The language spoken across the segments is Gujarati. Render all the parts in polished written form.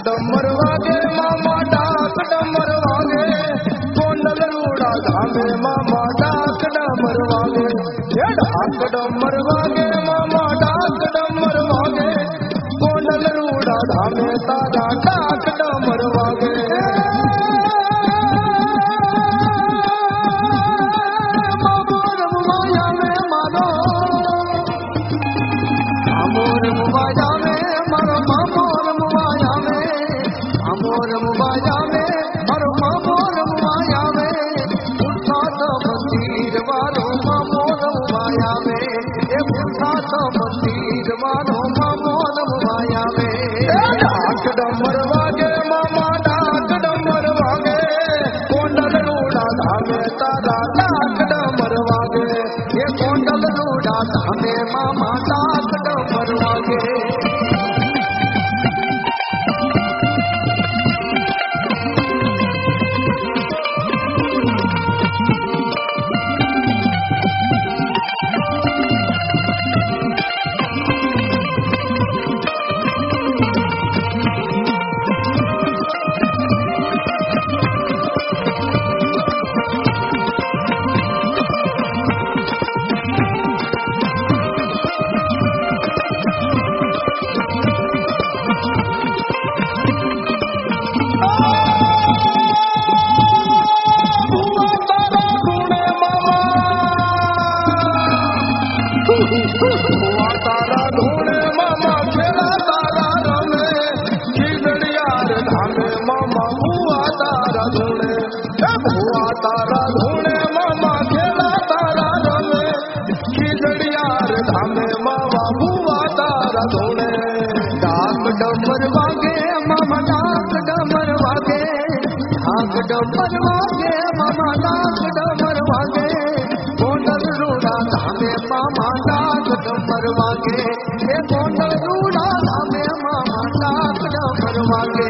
डमर वागे मामा डाक डमर वागे कोंडल रूड़ा धामे मामा डाक डमर वागे डाक डमर वागे मामा डाक डमर वागे कोंडल रूड़ा धामे तारा डाक डमर वागे मामोर मुमाया में मारो मामोर मुमाया में मारो मामोर मुमाया में मामोर मुमाया में मारो मामोर मुमाया में उठात मंदिर वालो मामोर मुमाया में ये उठात मंदिर वालो मामोर मुमाया में डाक डमर वागे मामा डाक डमर वागे कोंडल रूड़ा धामे तारा डाक डमर वागे ये कोंडल रूड़ा धामे मामा डाक डमर वागे तारा ढूंढे मामा खेला तारा रमे खिजड़ियार धामे मामा बुआ तारा ढूंढे बुआ तारा ढूंढे मामा खेला तारा रमे खिजड़ियार धामे मामा बुआ तारा ढूंढे डाक डमर वागे मामा डाक डमर वागे डाक डमर वागे मामा डाक डमर वागे कोंडल रूड़ा धामे मामा डाक डमर वागे ये कोंडल रूड़ा धामे मामा डाक डमर वागे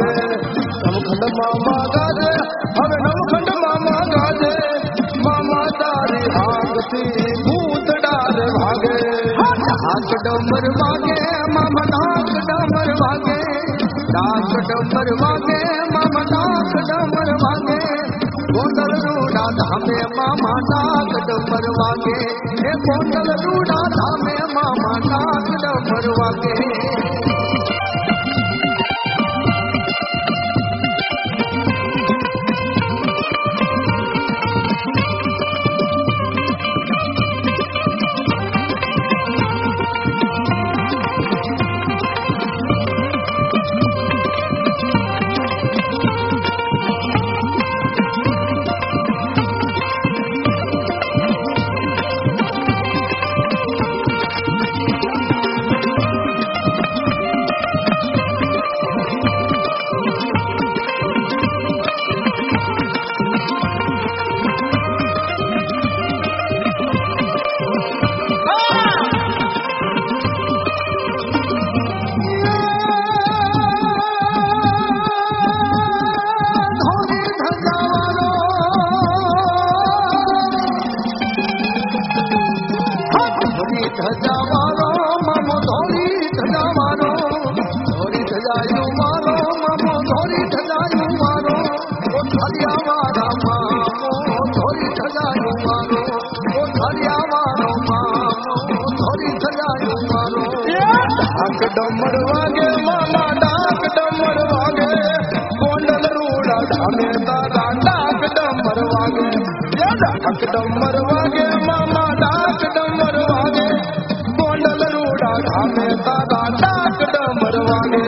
भागे नवखंड मामा गाजे હવે નવખંડ મામા ગાજે મામા તારી હાથથી ભૂત ડાર ભાગે હાથ ડમર વાગે મામા નાક ડમર વાગે ડાક ડમર વાગે મામા નાક ડમર વાગે ગોંડલ રૂડા ધામે મામા નાક ડમર વાગે એ ગોંડલ રૂડા ધામે મામા નાક ડમર વાગે डमर वागे मामा डाक डमर वागे गोंडल रूड़ा धामे तारा डाक डमर वागे डाक डमर वागे मामा डाक डमर वागे गोंडल रूड़ा धामे तारा डाक डमर वागे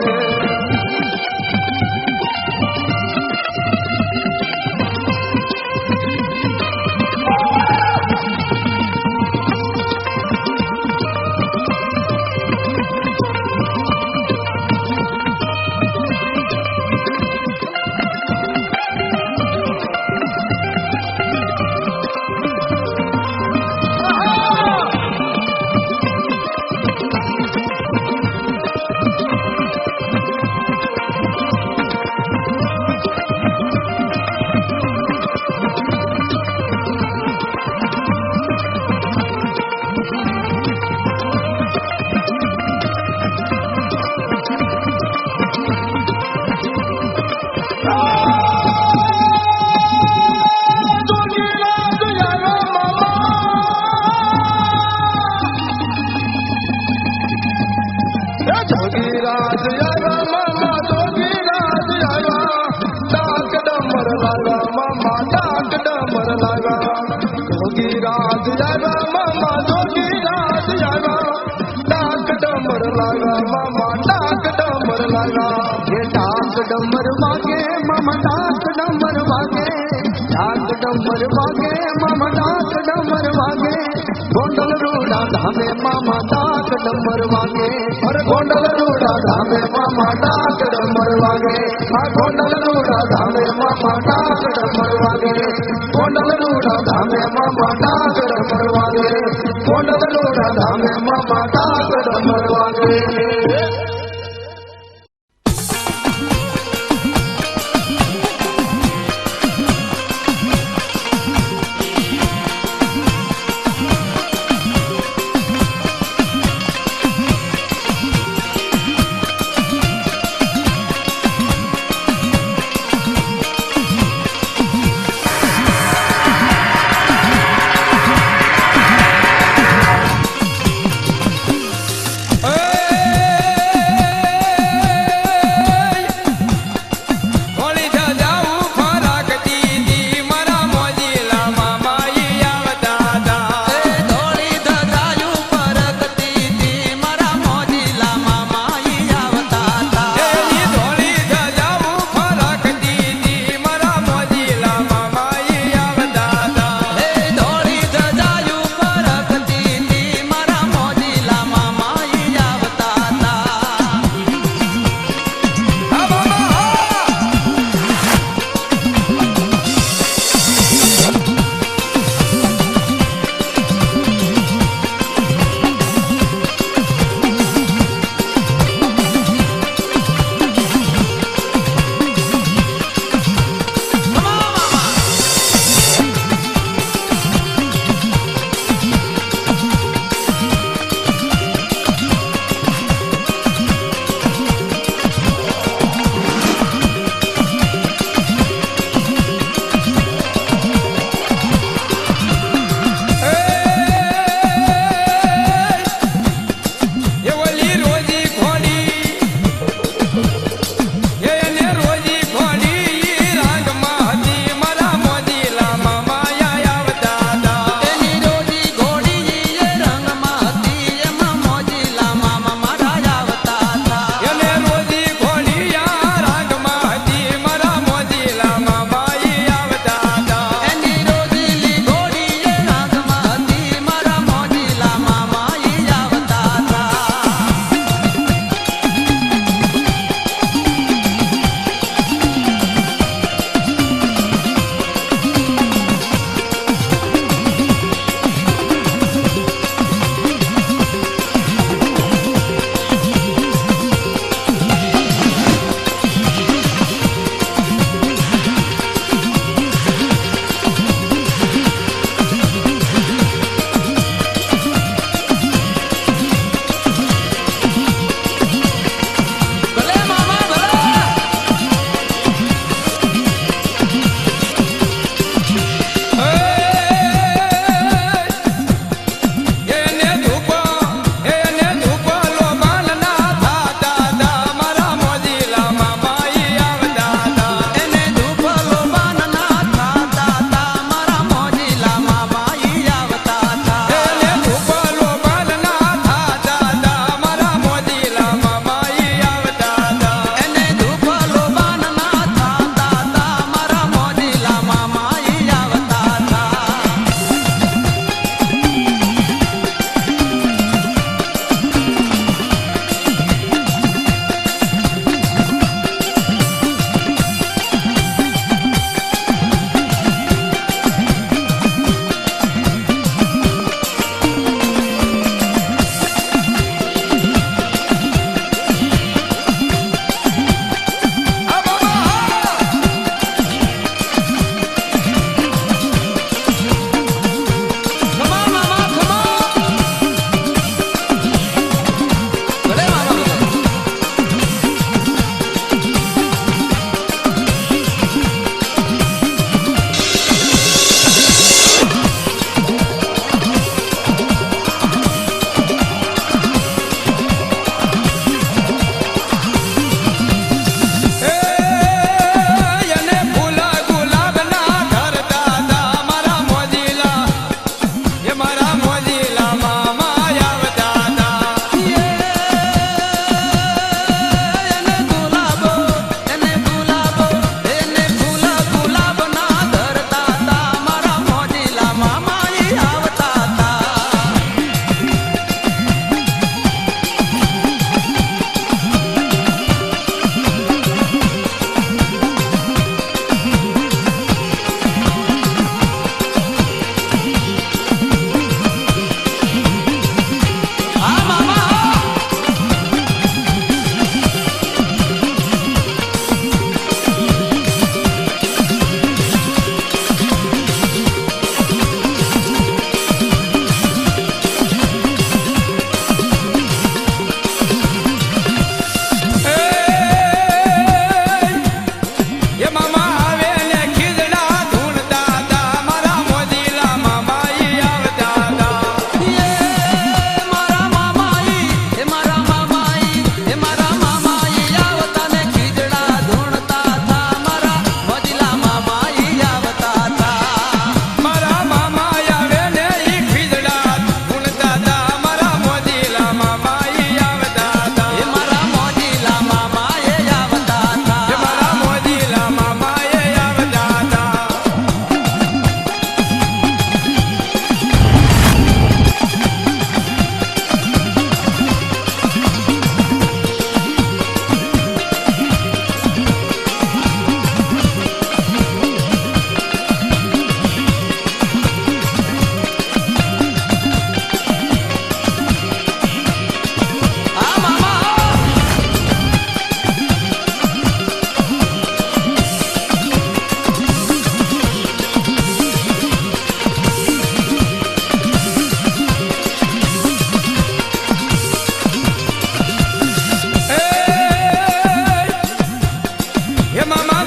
डमर वागे मामा डाक डमर वागे डाक डमर वागे मामा डाक डमर वागे गोंडल रूड़ा धामे मामा डाक डमर वागे और गोंडल रूड़ा धामे मामा डाक डमर वागे गोंडल रूड़ा धामे मामा डाक डमर वागे गोंडल रूड़ा धामे मामा डाक डमर वागे गोंडल रूड़ा धामे मामा डाक डमर वागे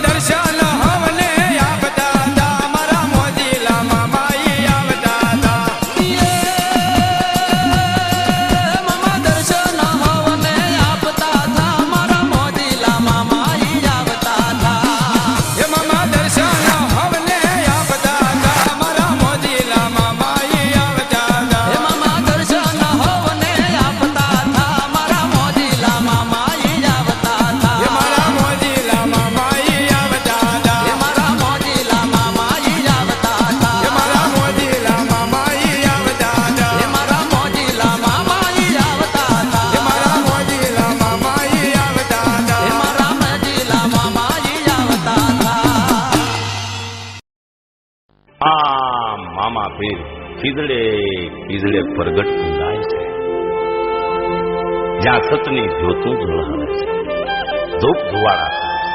દર્શન હવને આપતા હતા મારા મોજીલા મામા ઈ આવતા હતા મામા દર્શન હવને આપતા હતા મારા મોજીલા મામા ઈ આવતા હતા એ મામા દર્શન હવને આપતા હતા મારા મોજીલા મામા ઈ આવતા હતા હે મામા દર્શન હવને આપતા હતા મારા મોજીલા મામા ઈ આવતા હતા એ મારા મોજીલા મામા ઈ આવતા હતા હે મારા મોજીલા મામા ઈ આવતા હતા એ મારા મોજીલા મામા ઈ આવતા હતા હે મારા મોજીલા મામા ઈ આવતા હતા એ મારા મોજીલા મામા ઈ આવતા હતા હે મારા મોજીલા મામા ઈ આવતા હતા આ મામા પીર ખીજડે ખીજડે પ્રગટ થાય છે જ્યાં સતની જ્યોતું ઝળહળે છે ધૂપ ધુવાડા થાય છે.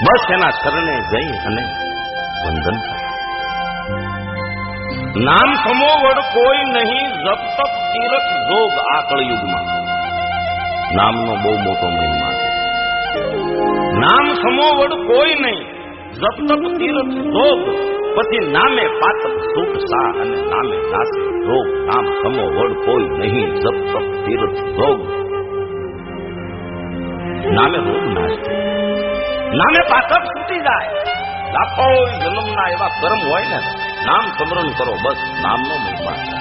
બસ એના શરણે જઈ અને વંદન કરે. નામ સમોવડ કોઈ નહીં જપ તપ તીરથ જોગ આ કળયુગમાં નામનો બહુ મોટો મહિમા છે. નામ સમોવડ કોઈ નહીં જપ તપ તીરથ જોગ પછી નામે પાતપ સુખ સા અને નામે નાસે રોગ નામ સમો વડ કોઈ નહીં જપ તપ તીરથ જોગ નામે રોગ નાશ થાય નામે પાતપ છૂટી જાય લાખો જન્મના એવા કર્મ હોય ને નામ સ્મરણ કરો બસ નામનો મહિમા છે.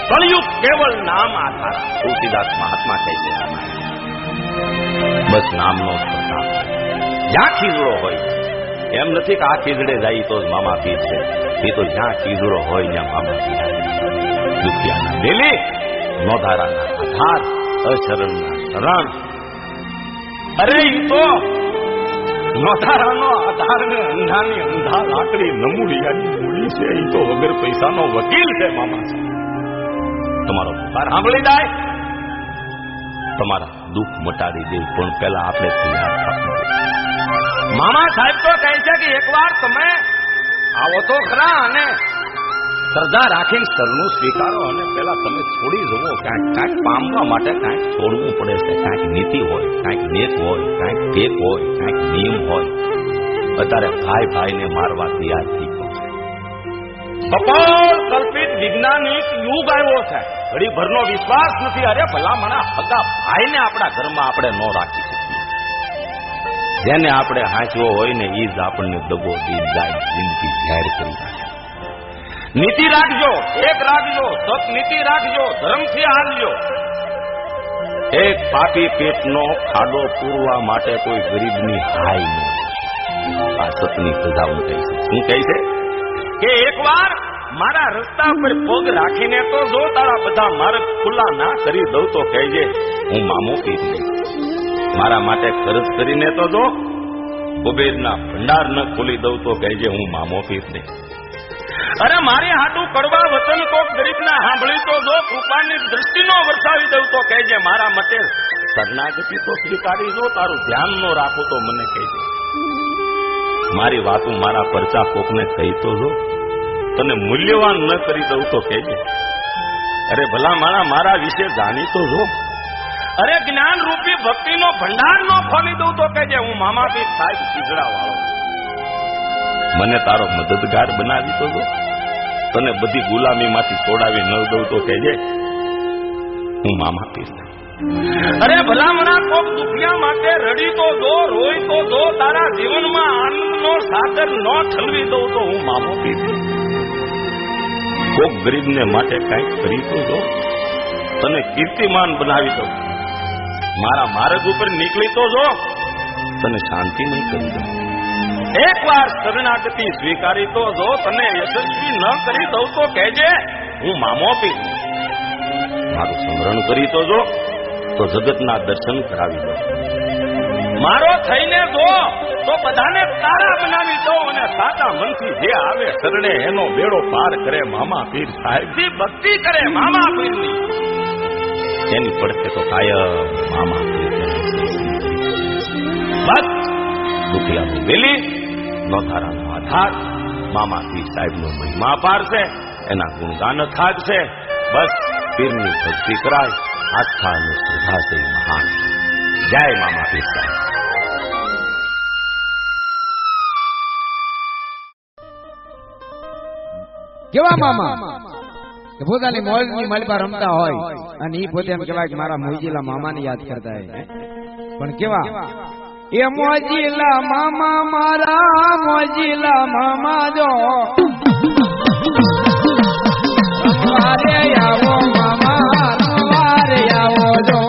કળયુગ કેવળ નામ આધાર તુલસીદાસ મહાત્મા કહે છે બસ નામનો પ્રતાપ જ્યાં ખીજડો હોય એમ નથી કે આ ખીજડે જાય તો જ મામા પીર છે એ તો જ્યાં ખીજડો હોય ત્યાં મામા પીર દુખિયાના ડેલી નોધારાના આધાર અશરણના શરણ અરે ઈ તો નોધારાનો આધાર ને અંધાની અંધા લાકડી નમૂડિયાની મૂડી છે ઈ તો વગર પૈસાનો વકીલ છે મામા છે. તમારો પુકાર સાંભળી જાય તમારા દુઃખ મટાડી દે પણ પહેલા આપણે તૈયાર થવું. મામા સાહેબ તો કહે છે કે એકવાર તમે આવો તો ખરા અને શ્રદ્ધા રાખીને સરનું સ્વીકારો અને પેલા તમે છોડી જવો કાંઈક પામવા માટે કાંઈક છોડવું પડે છે. કાંઈક નીતિ હોય, કાંઈક નેત હોય, કાંઈક ટેક હોય, કાંઈક નિયમ હોય. અત્યારે ભાઈ ભાઈને મારવા તૈયાર થઈ ગયો છે. કપોળ કલ્પિત વૈજ્ઞાનિક યુગ આવ્યો છે. ઘડીભરનો વિશ્વાસ નથી. અરે ભલા મને હગા ભાઈને આપણા ઘરમાં આપણે ન રાખી શકીએ. જેને આપણે હાંચવો હોય ને એ જ આપણને દગો દી જાય જિંદગી જાહેર કરી નાખે. નીતિ રાખજો, એક રાખજો, સત નીતિ રાખજો, ધર્મથી હાલજો. એક પાપી પેટનો ખાડો પૂરવા માટે કોઈ ગરીબની હાય ન આ સતની સજા હું કહી છું. શું કહે છે કે એકવાર મારા રસ્તા પર પગ રાખીને તો જો તારા બધા માર્ગ ખુલ્લા ના કરી દઉં તો કહેજે હું મામો પીર નહીં. મારા માટે ખર્ચ કરીને તો જો કુબેરના ભંડાર ન ખોલી દઉં તો કહેજે હું મામો પીર નહીં. અરે મારી હાટું કડવા વચન કોક ગરીબના સાંભળી તો જો કૃપાની દ્રષ્ટિનો વરસાવી દઉં તો કહેજે મારા માટે શરણાગતિ તો સ્વીકારી જો તારું ધ્યાન ન રાખું તો મને કહેજે. મારી વાતું મારા પરચા કોકને કહી તો જો તને મૂલ્યવાન ન કરી દઉં તો કહેજે. અરે ભલા મારા વિશે જાણી તો જો. અરે જ્ઞાન રૂપી ભક્તિનો ભંડાર નો ખોલી દઉં તો કહેજે હું મામા પીર સાહેબ ખીજડા વાળો. મને તારો મદદગાર બનાવી તો જો. તને બધી ગુલામીમાંથી છોડાવી ન દઉં તો કહેજે હું મામા પીર. અરે ભલામણા કોક દુખિયા માટે રડી તો જો, રોઈ તો જો, તારા જીવનમાં આનંદનો સાગર ન ઠલવી દઉં તો હું મામો પીર. કોક ગરીબને માટે કંઈક કરી તો જો, તને કીર્તિમાન બનાવી દઉં. મારા માર્ગ ઉપર નીકળી તો જો, તને શાંતિ નહીં કરી દઉં. એકવાર શરણાગતિ સ્વીકારી તો જો, તને યશસ્વી ન કરી દઉં તો કહેજે હું મામો પીર. મારું સ્મરણ કરી તો જો, તો જગતના દર્શન કરાવી દો. મારો થઈને જો તો બધાને તારા બનાવી દો અને સાચા મનથી જે આવે શરણે એનો બેડો પાર કરે મામા પીર સાહેબની ભક્તિ કરે મામા પીરની. એની પડશે તો કાયમ મામા પીર. બસ દુખિયાનું વેલી નોધારાનો આધાર મામા પીર સાહેબનો મહિમા પાર છે. એના ગુણગાન થાક છે. બસ પીરની ભક્તિ કરાય. આસ્થા અને શ્રદ્ધા છે મહાન. જય મામા પીર સાહેબ. કેવા મામા કે પોતાની મોજની માલિપા રમતા હોય અને ઈ પોતે એમ કહેવાય કે મારા મોજીલા મામાને યાદ કરતા હોય પણ કેવા એ મોજીલા મામા મારા મોજીલા મામા જો રમવારે આવો મામા રમવારે આવો જો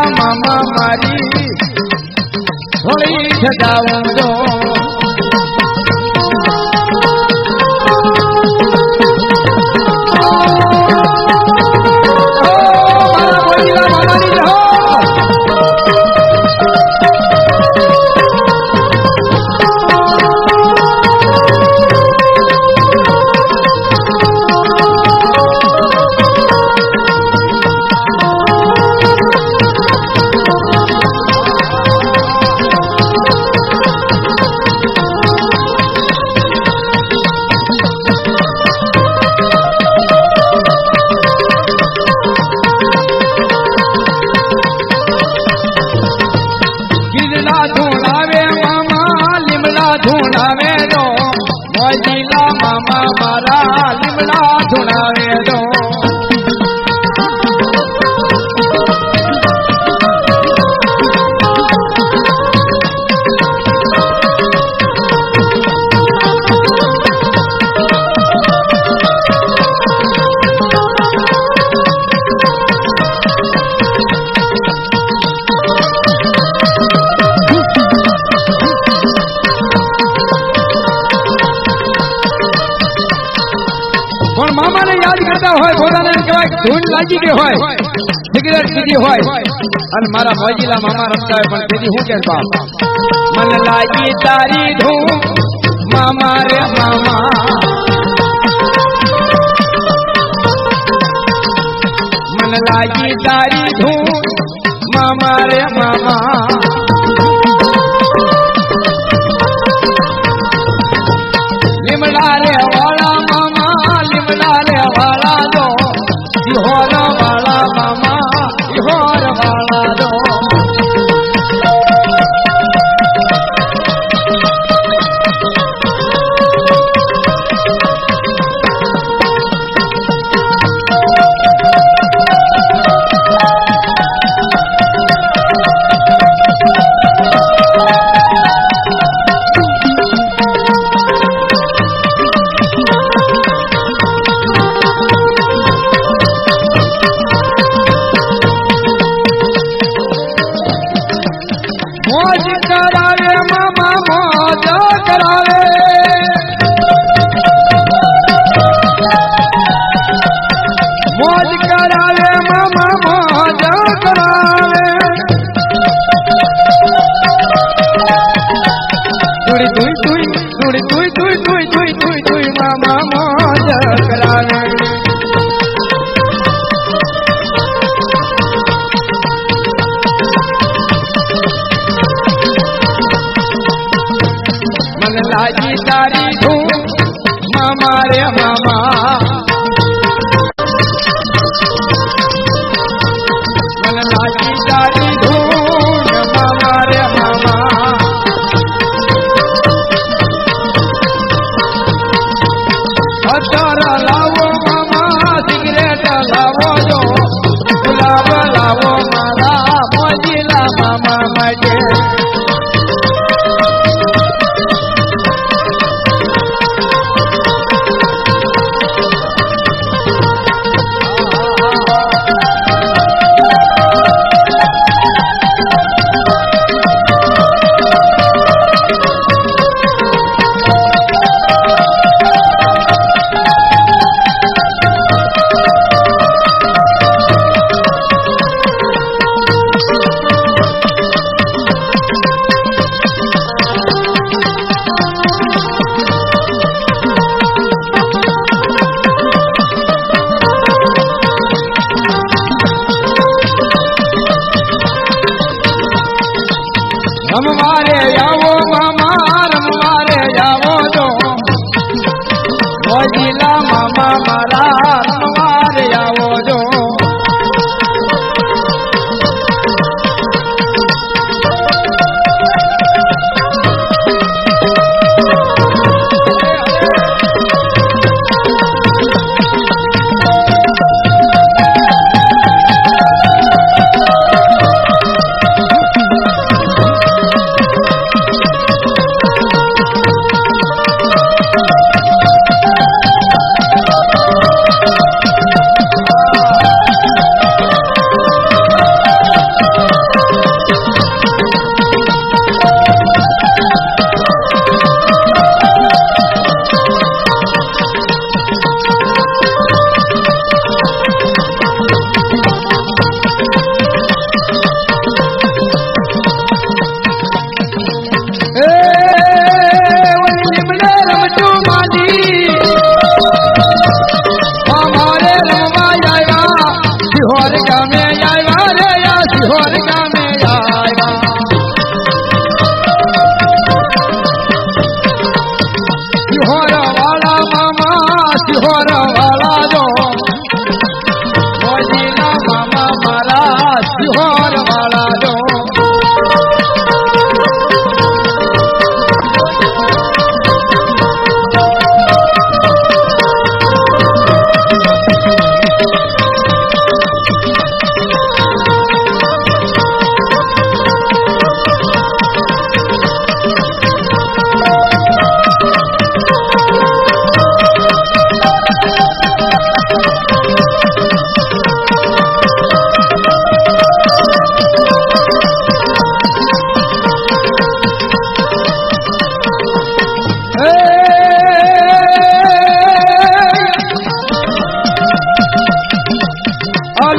મામા મારી થોડી સજાવું જો મામા મારા લીમડા ધુણાવે દો મામાને યાદ કરતા હોય પોતાને કહેવાય ધૂન લાગી ગઈ હોય સિગરેટ પીધી હોય અને મારા મોજીલા મામા રમતા હોય પણ તેથી હું કે બાપ મન લાગી તારી ધૂન મામા રે મામા મન લાગી તારી ધૂન મામા રે મામા લીમડા રે વાળા મામા લીમડા રે વાળા દો સિહોર વાળા મામા સિહોર વાળા દો મામા રે મામા મને લાગી તારી ધૂન મામા રે મામા અતારા લાવો મામા સિગરેટ લાવો જો ગુલાબ લાવો મારા મોજીલા મામા માટે રમવારે આવો મામા રમવારે આવો જો મોજીલા મામા મારા રમવારે આવો જો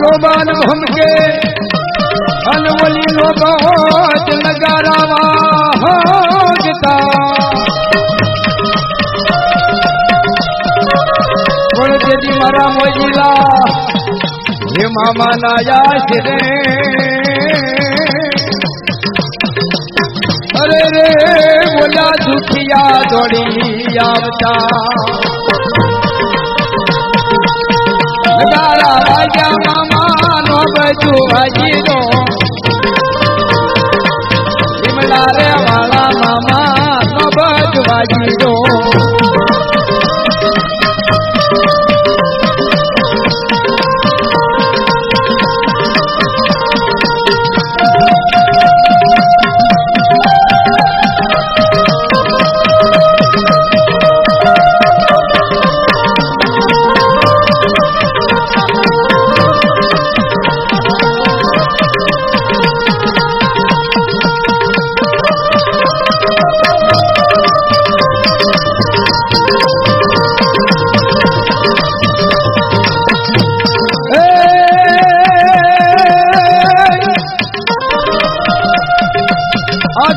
लोबान हमके अनवली लोबात नगारावा होगता कोण तेजी मारा मोजीला हे मामा नाया रे अरे रे बोला दुखिया दौड़ी आवता नगारा राजा मामा नो बजू हाजी नो विमला रे वाला मामा नो बजू हाजी नो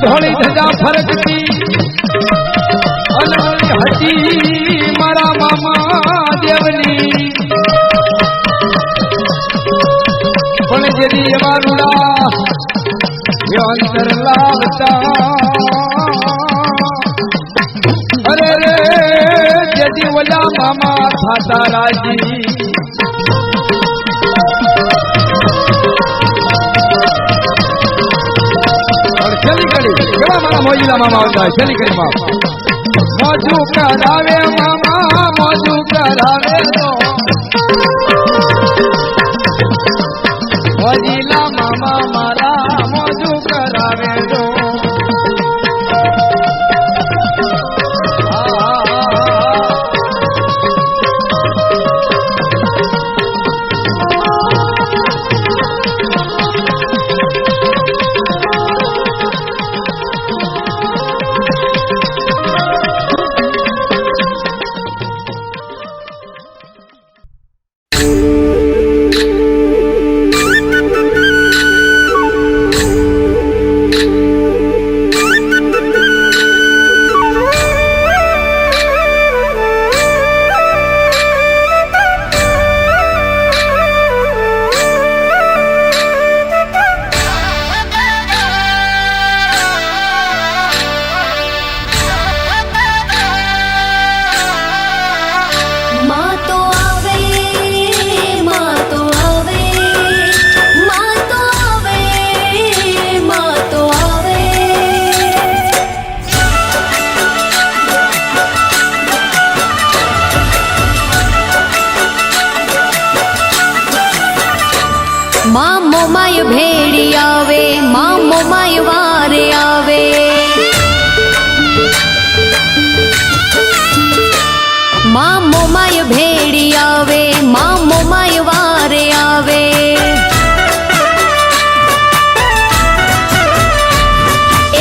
धोली धजा फरकती अलगली हटी मारा मामा देवनी पण जदी वारुड़ा यो अंतर लावता अरे रे जदी वला મોજીલા મામા થાતા રાજી છેલ્લી કરી કેવા મારા મોજીલા મામા આવતા છેલ્લી કરી બાપ મોજુ કરાવે મામા મોજુ કરાવે તો મોજીલા મામા મારા મોજુ કરાવે તો મોમાય ભેડી આવે મોમાય વારે આવે મોમાય ભેડી આવે મોમાય વારે આવે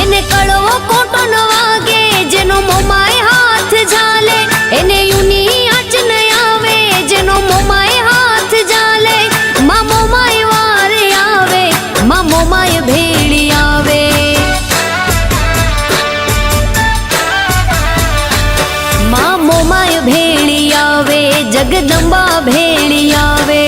એને કડવો કોટો ન વાગે જેનો મોમાય હાથ ઝાલે એને યુની આંચ ન આવે જેનો મોમાય હાથ ઝાલે મોમાય વારે આવે મોમાય ભેડી આવે મોમાય ભેડી આવે જગદંબા ભેડી આવે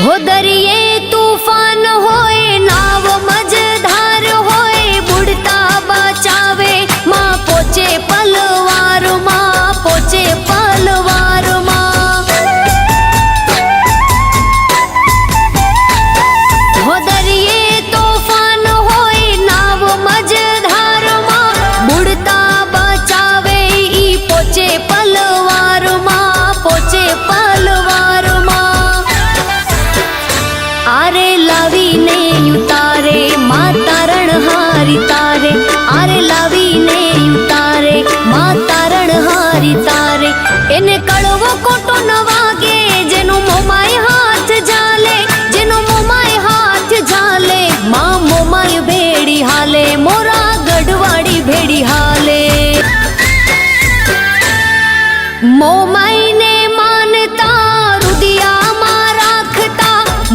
हो दरिये तूफान होए नाव मझधार होए बुड़ता बचावे माँ पोचे पलवार माँ हो दरिये तूफान होए नाव मझधार माँ बुड़ता बचावे ई पोचे पलवार माँ आरे लावी ने उतारे माता रणहारी तारे आरे लावी ने उतारे माता रणहारी तारे एने कड़वो कोटो न वागे जेनो मोमाय हाथ झाले जेनो मोमाय हाथ झाले मां मोमाय भेड़ी हाले मोरा गढ़वाड़ी भेड़ी हाले मोमाय ने मानता रुदिया मां राखता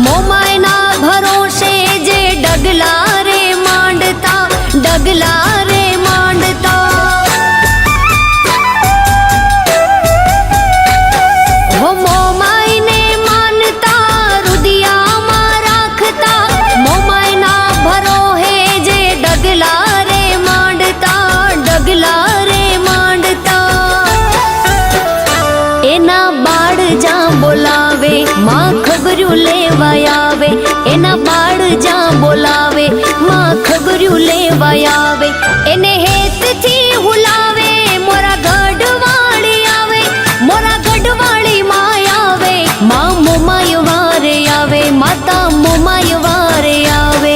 मोमाय ना भरोसे जे डगला रे मांडता हो मोमाय ने मानता रुदिया मां राखता मोमाय ना भरो है जे डगला रे मांडता एना बाड़ जा बोलावे मां खबरू लेवा आवे एना बाड़ जा बोलावे मां खबरू लेवा आवे एने हेत थी हुलावे मोरा गढ़वाड़ी आवे मोरा गढ़वाड़ी मां आवे मां मोमाय वारे आवे माता मोमाय वारे आवे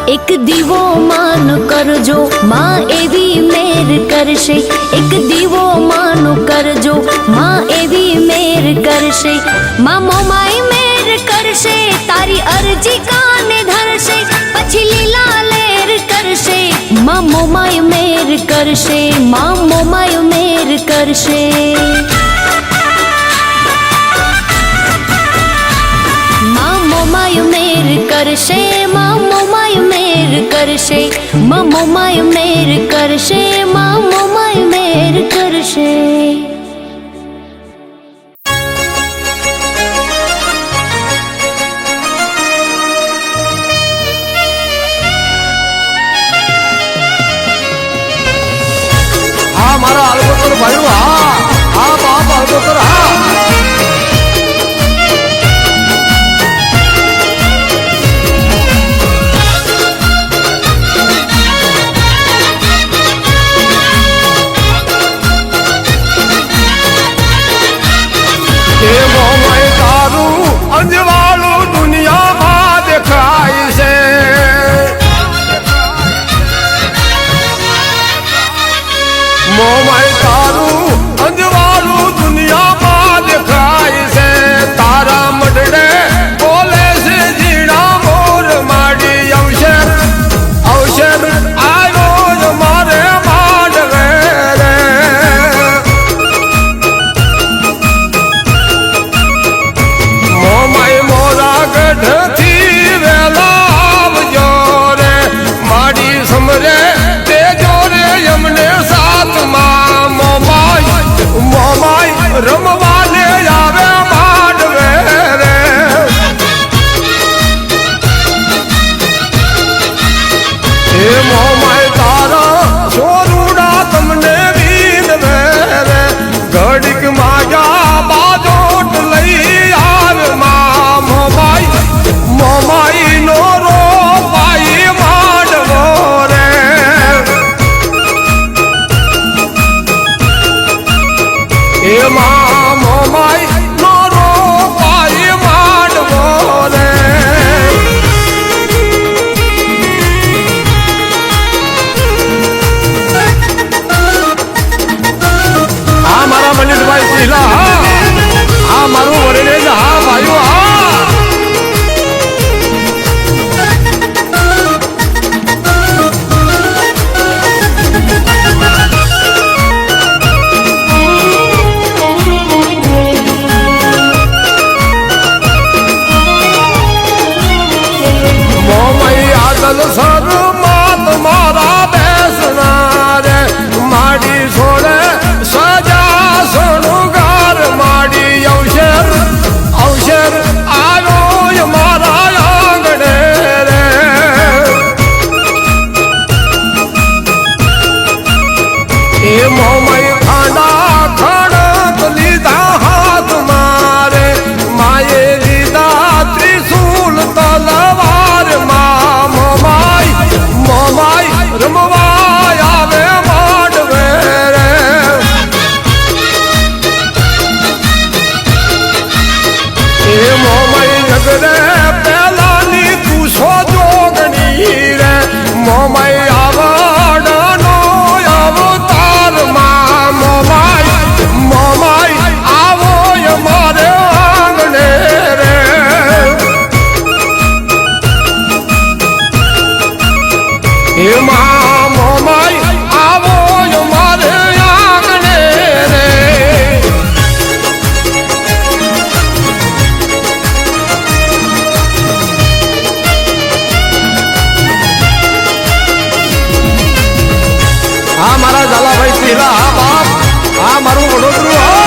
એક દીવો માનો કરજો માં એવી મેર કરશે, એક દીવો માનો કરજો માં એવી મેર કરશે, માં મોમાઈ મેર કરશે, તારી અરજી કાને ધરશે, પછી લીલા લેર કરશે, માં મોમાઈ મેર કરશે, માં મોમાઈ મેર કરશે. માં મોમાઈ મેર કરશે, માં મોમાઈ મેર કરશે, માં મોમાઈ મેર કરશે, માં મોમાઈ મેર કરશે. હા મારા અલગોતર ભાઈઓ, હા હા બાપ અલગોતર, હા અંજવાળું દુનિયામાં દેખાય છે, મોમાય તારું અંજવાળું દુનિયામાં દેખાય છે, તારા મઢડે બોલે છે ઝીણા મોર માડી અવસર અવસર આવ્યો મારે માંડવે રે. મોમાય મોરા ગઢથી વેલા આવજો રે, માડી સમરે તેજો રે એમને સાથમાં, મોમાય મોમાય રમવાને આવે માંડવે રે. એ મોમાય તારા સોરુડા તમને બીનવે રે, ઘડીક માયા બાજોટ લઈ આવે માં, મોમાય મોમાઈ નો રોપાઈ માંડવો રે. એમાં મોમાઈ નો રોપાઈ માંડવો રે. હા મારા મનીષભાઈ સિલા, હા મારું વરણેજ, હા ભાઈઓ, હા મોમઈ આદલ સર માત મારા બેસના રે, માડી છોડે સજા સણુગાર, માડી અવસર અવસર આવ્યો મારા આંગણે રે. એ મોમઈ ખાંડા ખડક લીધા હાથ મારે, માએ લીધા ત્રિશૂલ તલવાર માં, મોમાઈ મોમાઈ રમવા આવે માંડવે રે. એ મોમાઈ નગરે પેલાની તુસો જોગણી રે, મોમાઈ આવડનો અવતાર માં, મોમાઈ મોમાઈ આવો મારે આંગણે રે. એમાં મોમાઈ આવો મારે આંગણે રે. હા મારા ઝાલાભાઈ સિરા, હા બાપ, હા મારું વડોદરું, હા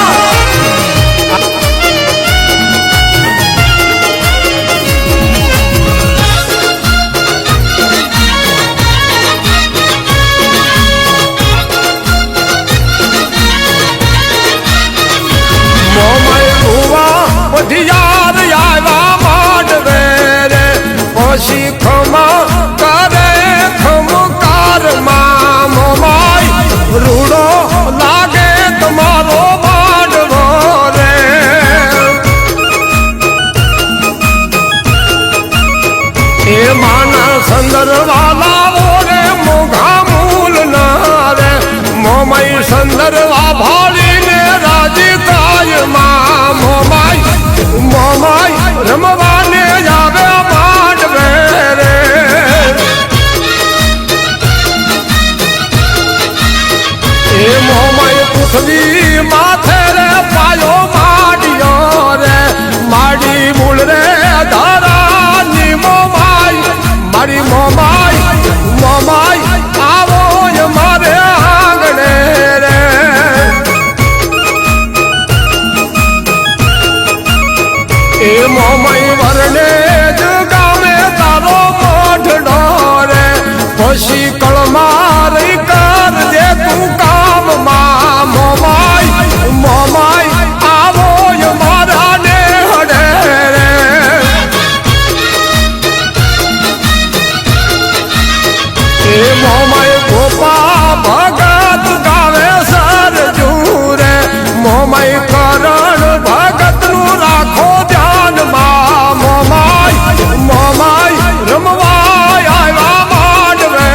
મોમાય ગોપા ભગત ગાવે સરજુ રે મોમાય કરણ ભગત નું રાખો ધ્યાનમાં મોમાય રમવાય આવ્યા માંડવે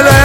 રે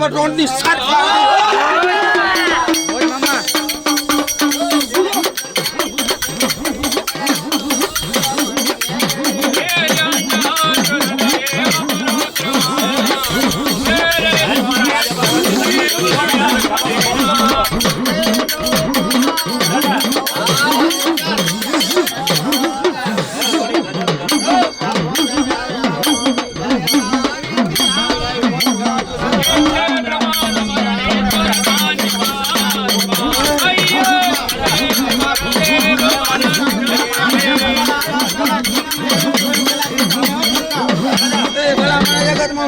રોડની સાત ઓય મામા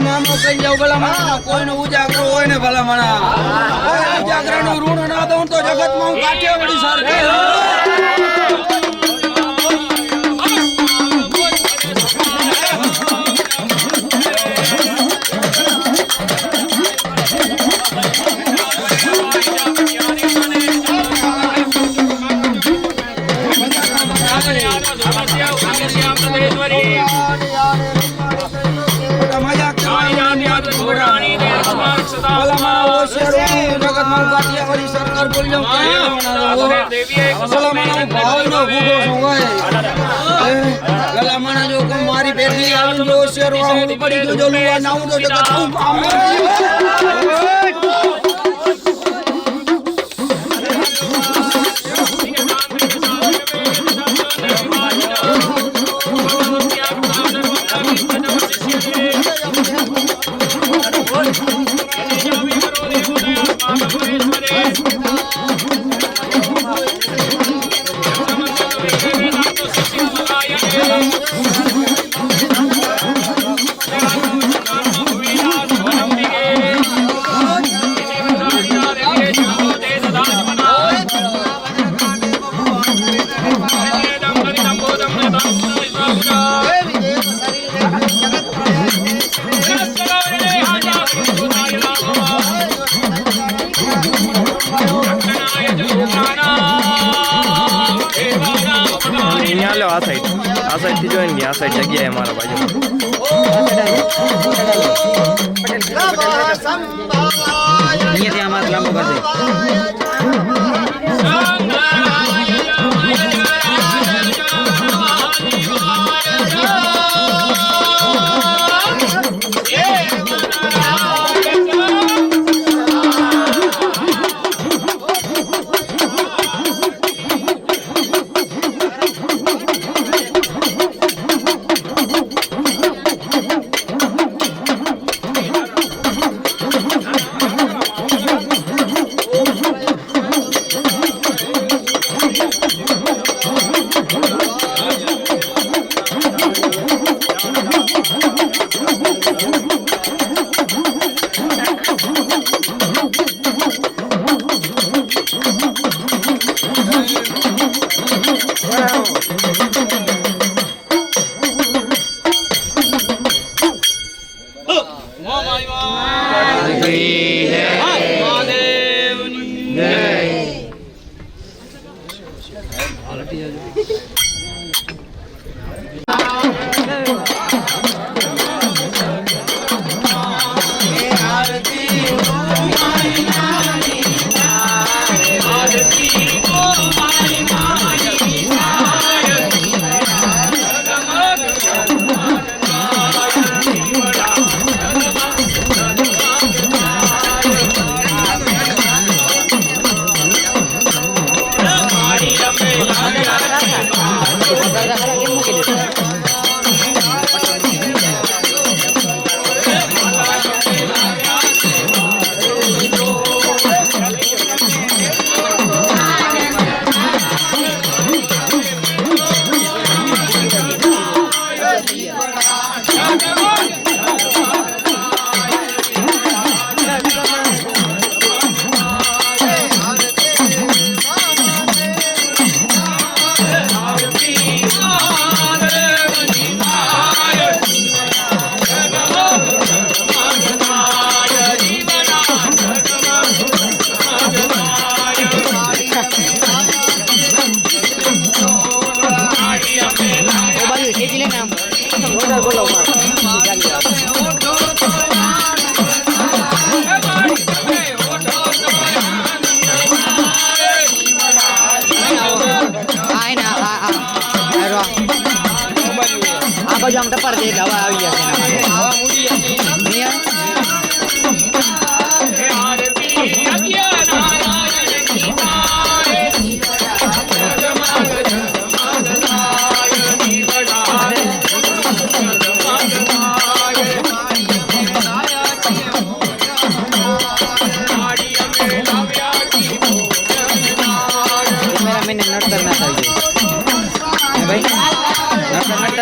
મામો કઈ જાવ ભલા કોઈનો ઉજાગરો હોય ને ભલા મણા ઉજાગરા નું ઋણ ના દઉં તો જગતમાં હું કાઠિયાવાડી સરખી સરકાર બોલ્યો ગલામણા જો મારી પેટલી આવી જો શેરવા હું પડી ગયો જો લુવા નાઉં તો જગત હું આ સાઈડ થી જોઈને આ સાઈડ જગ્યાએ મારા બાજુ અહીંયાથી આમાં લાંબો કરજે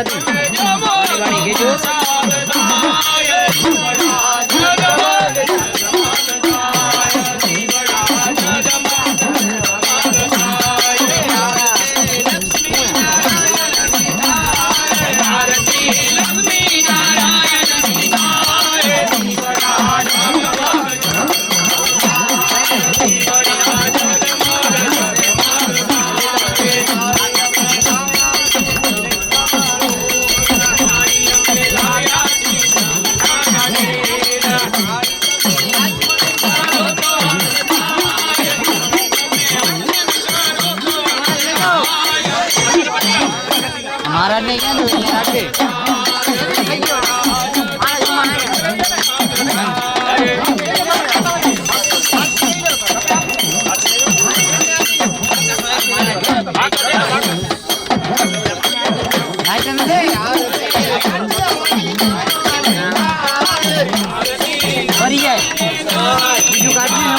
જાતું વાણી કેજો महाराज ने क्या भरी जाए बीजू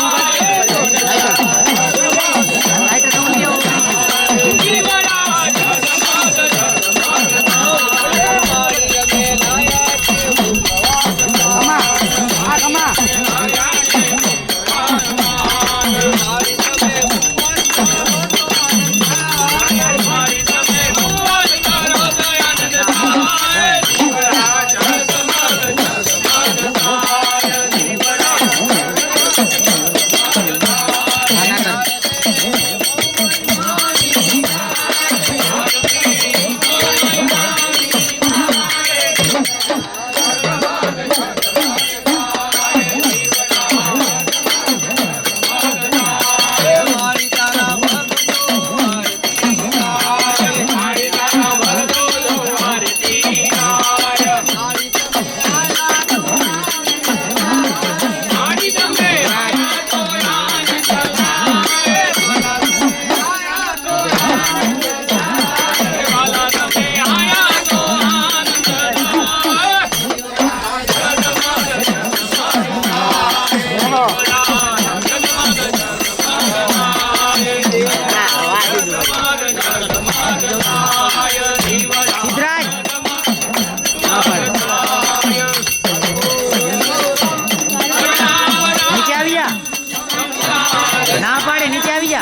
ना पाड़े नीचे आवी जा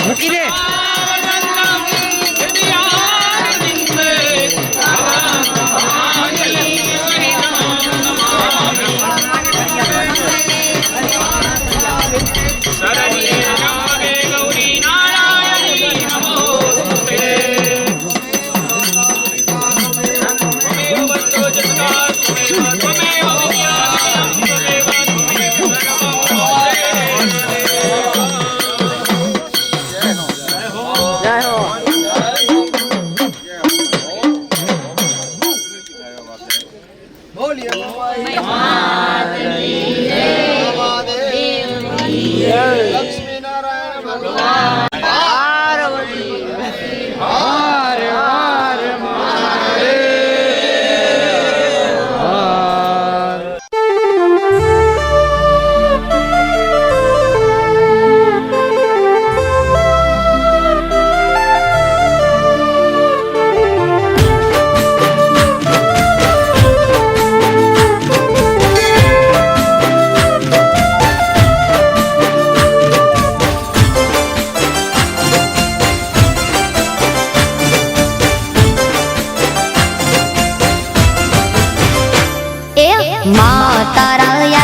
મૂકી દે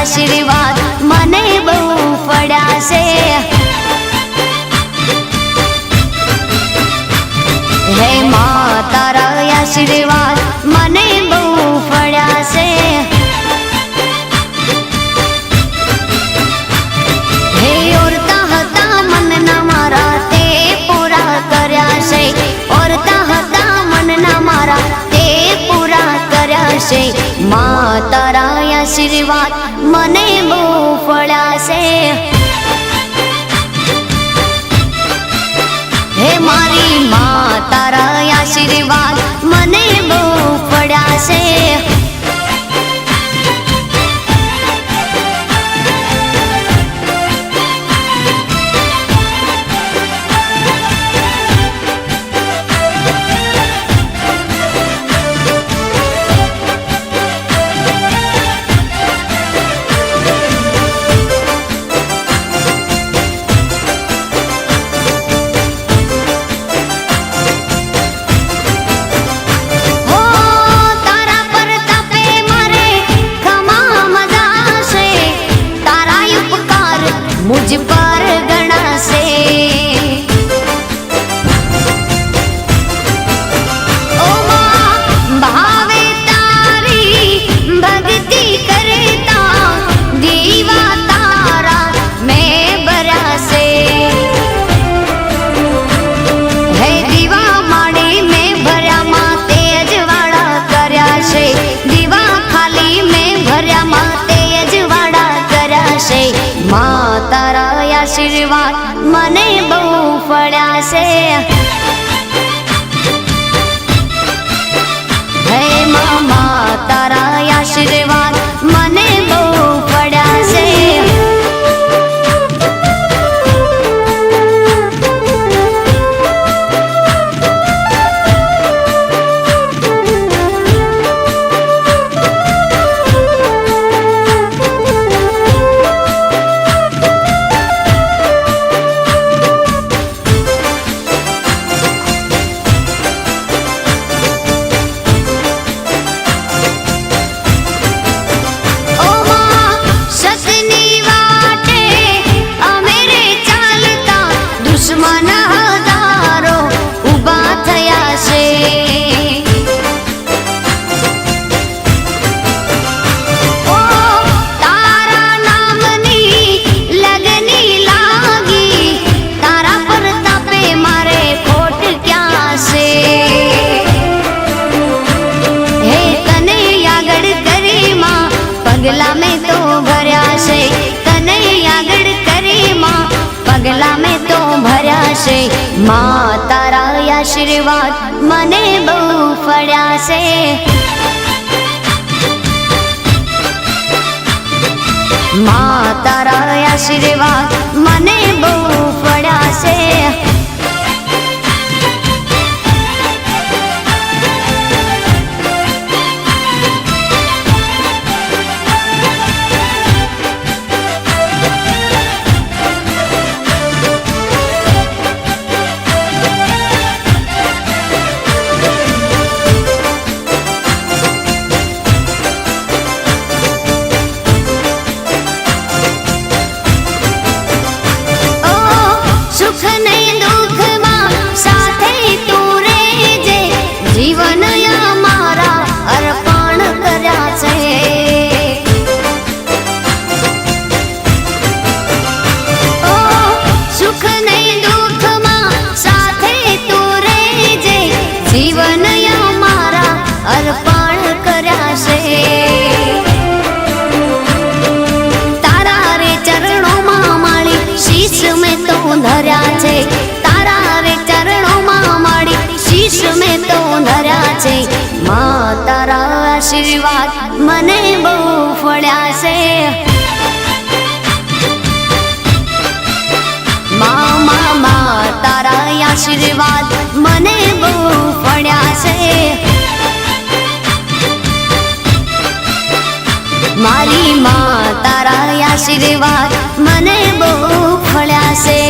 आशीर्वाद मने बहु पड़ा से हे माँ तारा आशीर्वाद मने बहु पड़ा से हे औरता हता मन ना मारा ते पूरा कर्या से औरता हता मन ना मारा ते पूरा कर्या से माँ तारा आशीर्वाद मने बहु फळा से हे मारी माँ तारा आशीर्वाद मने बहु फळा से આશીર્વાદ મને બહુ ફળ્યા છે હે મામા તારા આશીર્વાદ મને બહુ ફળ્યા છે પગલા મેં તો ભર્યા છે કનૈયા આગળ કરી માં પગલા મેં તો ભર્યા છે માં તારા આશીર્વાદ મને બહુ ફળ્યા છે માં તારા આશીર્વાદ મને બહુ ફળ્યા છે ધર્યા છે તારા રે ચરણોમાં માડી શીશ મેં તો ધર્યા છે માં તારા આશીર્વાદ મને બહુ ફળ્યા છે માં તારા આશીર્વાદ મને બહુ ફળ્યા છે મારી માં તારા આશીર્વાદ મને બહુ ફળ્યા છે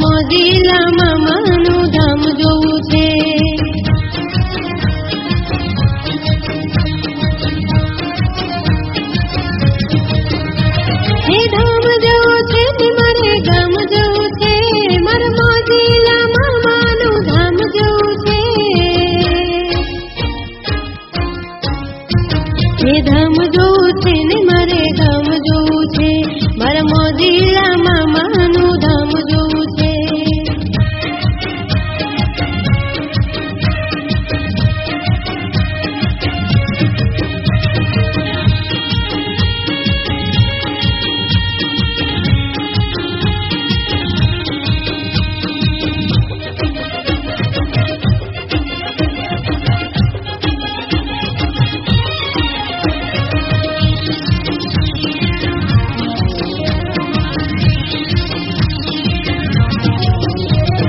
મોજીલા મામાનું ધામ જોવું છે. હે ધામ જવું છે ને મારે ગામ જવું છે, મારા મોજીલા મામાનું ધામ જવું છે. હે ધામ જોવું છે ને મારે ગામ જોવું છે, મારા મોજીલા મામાનું ધામ જોવું છે.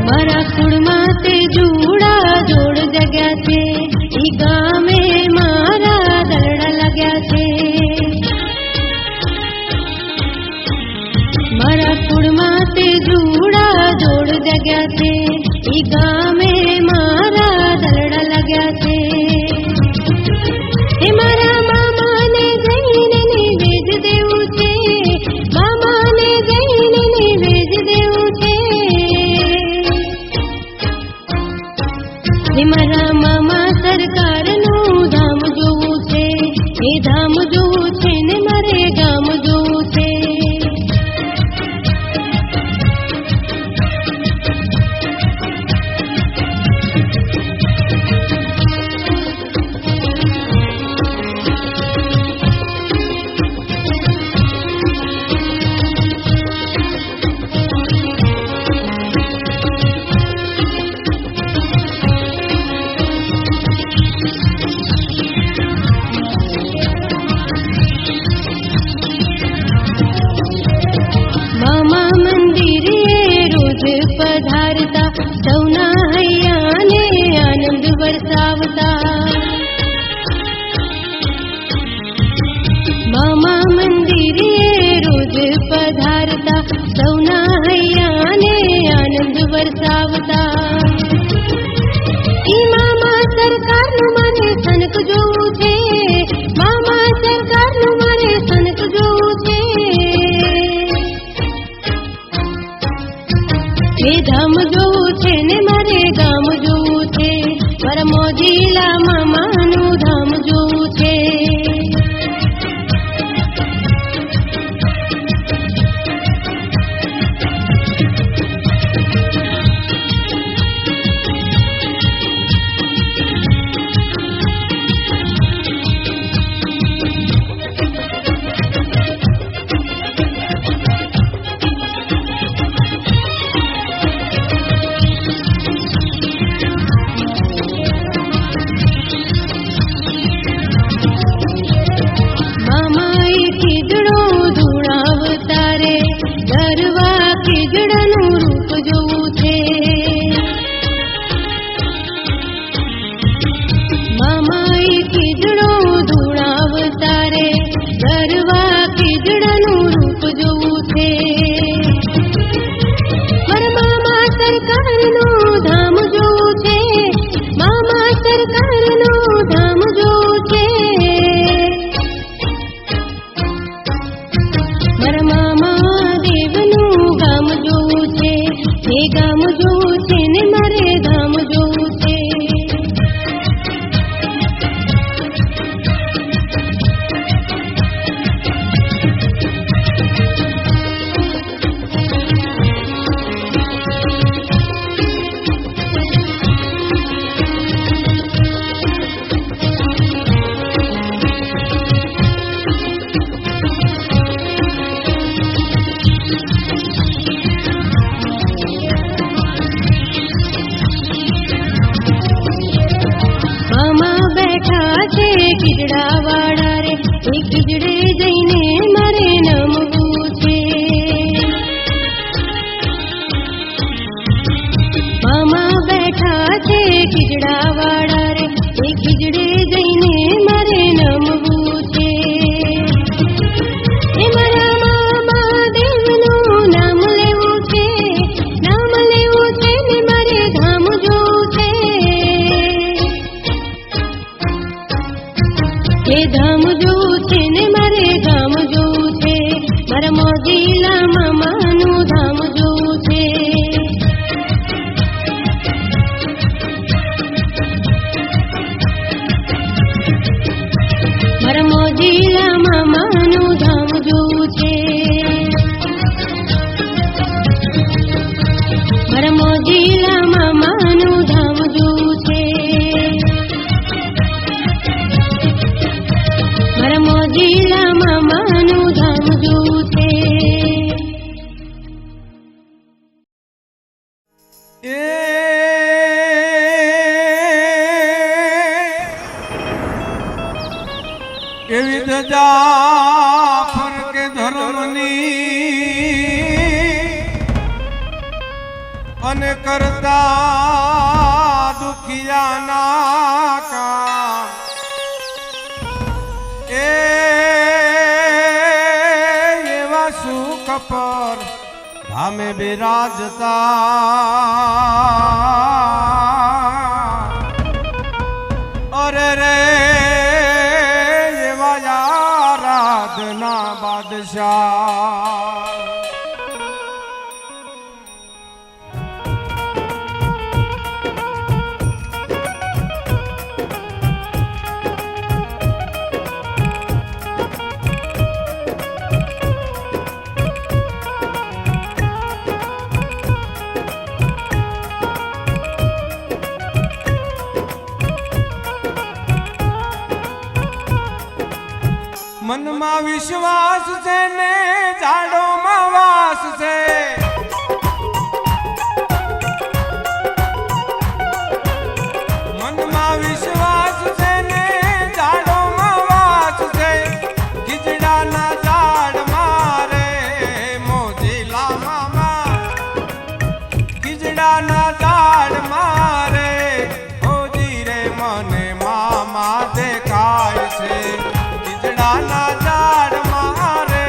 મારા કુળમાં તે જુડા જોડ જગ્યા છે, ઈ ગામે મારા દરડા લાગ્યા છે. મારા કુળમાં તે જુડા જોડ જગ્યા છે, ઈ ગામે મારા દરડા લાગ્યા છે. હે મારા મામાને જઈને નિવેદ દેવું છે, મામાને જઈને નિવેદ દેવું છે. હે મારા મામા સરકારનું ધામ જોવું છે, એ ધામ જોવું છે ને મારે ગામ જોવું છે. મામા મંદિરે રોજ પધારતા, સૌના હૈયાને આનંદ વરસાવતા. મામા મંદિરે રોજ પધારતા, સૌના હૈયાને આનંદ વરસાવતા. ઈ મામા સરકારનું મારે સનક જોવું છે, મામા સરકારનું મારે સનક જોવું છે. હે ધામ જોવું છે ને મારે ગામ જોવું છે, મારા મોજીલા મામાનું ધામ જોવું છે. મામા ઈ ખીજડો ધૂણાવતા રે, ગરવા ખીજડાનું રૂપ જોવું છે. મામા ઈ ખીજડો ધૂણાવતા રે, ગરવા ખીજડાનું રૂપ જોવું છે. મારા મામા સરકારનું ધામ જોવું છે, મામા સરકારનું ધામ જોવું છે. મારા મામા દેવનું ગામ જોવું છે, એ ગામ જોવું છે ને મારે ધામ જોવું છે. મામા બેઠા છે ખીજડા વાળા રે, એ ખીજડે જઈને મારે નમવું છે. મામા બેઠા છે ખીજડા વાળા રે, એ ખીજડે જઈને મારે નમવું છે. એ મારા મામા દેવનું નામ લેવું છે, નામ જાફર કે ધર્મની અને કરતા દુખિયાના કામ એવા સુખ પર ધામે બિરાજતા અરે રે એવા આરાધના બાદશાહ મનમાં વિશ્વાસ છે ને ઝાડોમાં વાસ છે મનમાં વિશ્વાસ છે ને ઝાડોમાં વાસ છે ખીજડાના ઝાડ મારે મોજીલા મામા ખીજડાના ઝાડ મારે હોજી રે મને મામા દેખાય છે ના ઝાડ મારે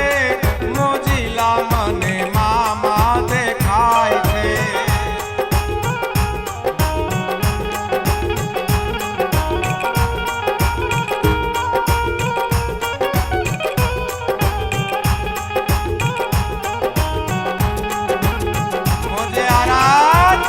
મોજીલા મને મામા દેખાય છે મોજે આરાધ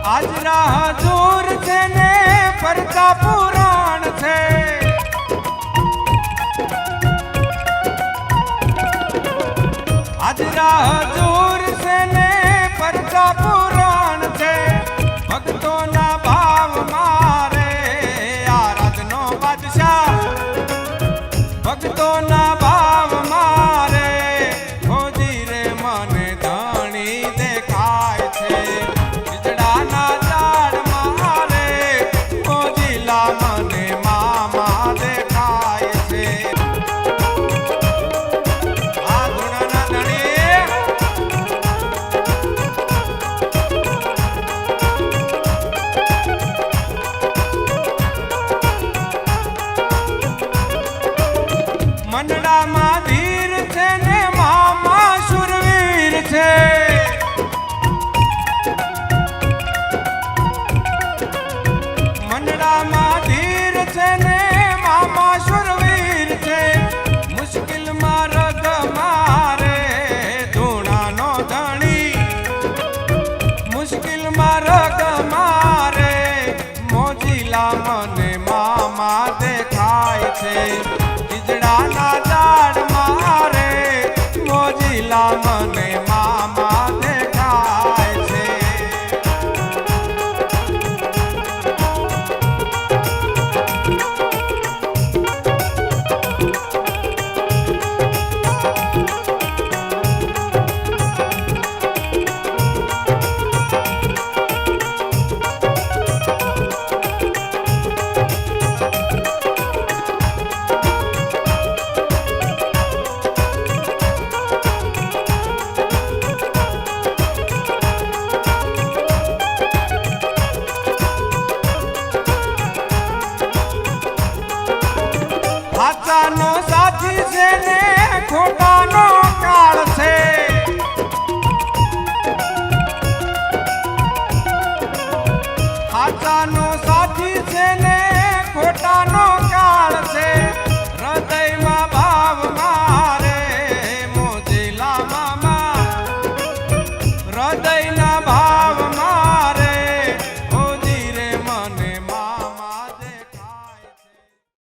આજ રાહ દૂર છે ને પરતા પુરાણ છે આજ રાહ દૂર છે ને પરતા પુરાણ છે ભક્તોના ભાવ મારે આરાધનો બાદશાહ ભક્તોના ભાવ મારે હોજી રે મને ધણી દેખાય છે મને મામા દેખાય છે આ ગુણના ધણી મંડળામાં ધીર છે ને મામા શુરવીર છે મંડળામાં ધીર છે ને મામા શુરવીર છે મુશ્કેલમાં રગ મારે ધૂણાનો ધણી મને મામા દેખાય છે. સાચાનો સાથી છે ને ખોટાનો કાળ છે. સાચાનો સાથી છે ને ખોટાનો કાળ છે. હૃદયમાં ભાવ મારે મોજીલા મામા, હૃદયના ભાવ